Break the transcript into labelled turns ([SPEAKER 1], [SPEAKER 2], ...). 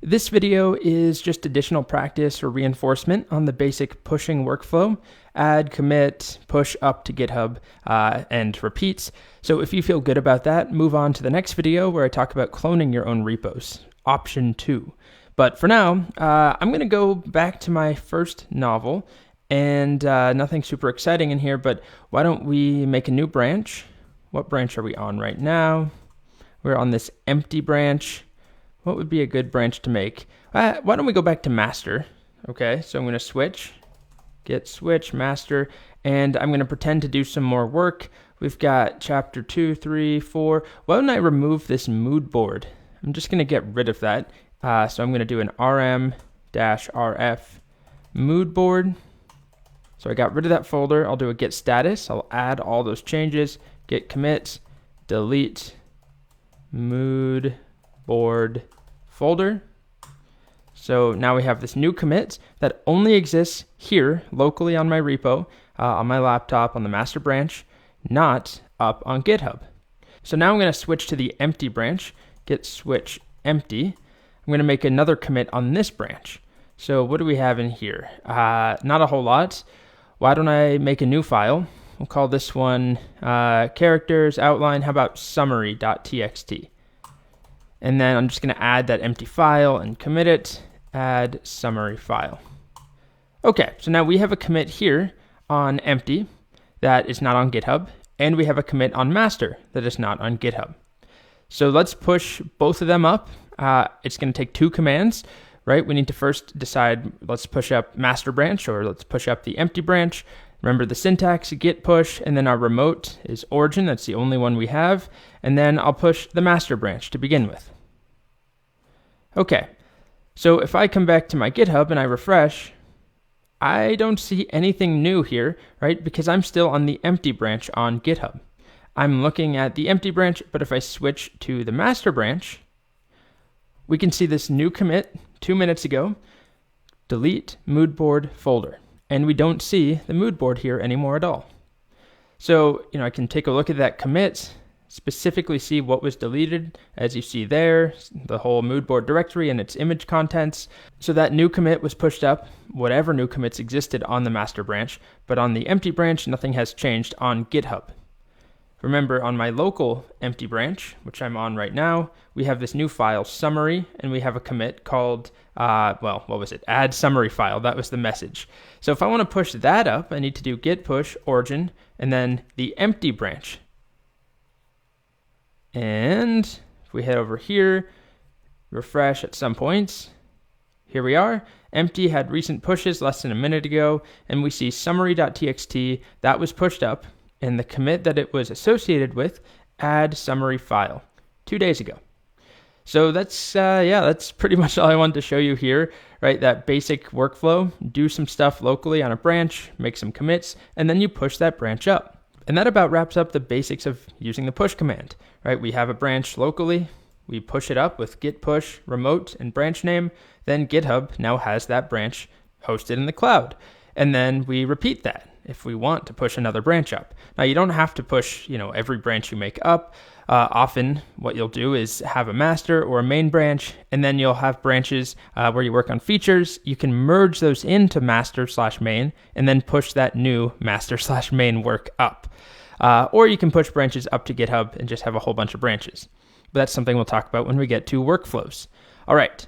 [SPEAKER 1] This video is just additional practice or reinforcement on the basic pushing workflow: add, commit, push up to GitHub, and repeats. So if you feel good about that, move on to the next video where I talk about cloning your own repos, option 2. But for now, I'm going to go back to my first novel, and nothing super exciting in here, but why don't we make a new branch? What branch are we on right now? We're on this empty branch. What would be a good branch to make? Why don't we go back to master? Okay, so I'm going to switch, git switch, master, and I'm going to pretend to do some more work. We've got chapter 2, 3, 4. Why don't I remove this mood board? I'm just going to get rid of that. So I'm going to do an rm-rf mood board. So I got rid of that folder. I'll do a git status. I'll add all those changes, git commit, delete mood board folder. So now we have this new commit that only exists here locally on my repo, on my laptop, on the master branch, not up on GitHub. So now I'm going to switch to the empty branch, git switch empty. I'm going to make another commit on this branch. So what do we have in here? Not a whole lot. Why don't I make a new file? We'll call this one characters outline. How about summary.txt? And then I'm just going to add that empty file and commit it, add summary file. Okay, so now we have a commit here on empty that is not on GitHub, and we have a commit on master that is not on GitHub. So let's push both of them up. It's going to take 2 commands, right? We need to first decide, let's push up master branch or let's push up the empty branch. Remember the syntax, git push, and then our remote is origin. That's the only one we have. And then I'll push the master branch to begin with. Okay, so if I come back to my GitHub and I refresh, I don't see anything new here, right? Because I'm still on the empty branch on GitHub. I'm looking at the empty branch, but if I switch to the master branch, we can see this new commit 2 minutes ago, delete mood board folder. And we don't see the mood board here anymore at all. So, I can take a look at that commit, specifically see what was deleted, as you see there, the whole mood board directory and its image contents. So that new commit was pushed up, whatever new commits existed on the master branch, but on the empty branch, nothing has changed on GitHub. Remember, on my local empty branch, which I'm on right now, we have this new file, summary, and we have a commit called, add summary file. That was the message. So if I want to push that up, I need to do git push origin, and then the empty branch. And if we head over here, refresh at some points, here we are. Empty had recent pushes less than a minute ago, and we see summary.txt, that was pushed up, and the commit that it was associated with, add summary file, 2 days ago. So that's pretty much all I wanted to show you here, right? That basic workflow, do some stuff locally on a branch, make some commits, and then you push that branch up. And that about wraps up the basics of using the push command, right? We have a branch locally, we push it up with git push, remote, and branch name, then GitHub now has that branch hosted in the cloud. And then we repeat that if we want to push another branch up. Now, you don't have to push, every branch you make up. Often what you'll do is have a master or a main branch, and then you'll have branches where you work on features. You can merge those into master/main and then push that new master/main work up. Or you can push branches up to GitHub and just have a whole bunch of branches. But that's something we'll talk about when we get to workflows. All right,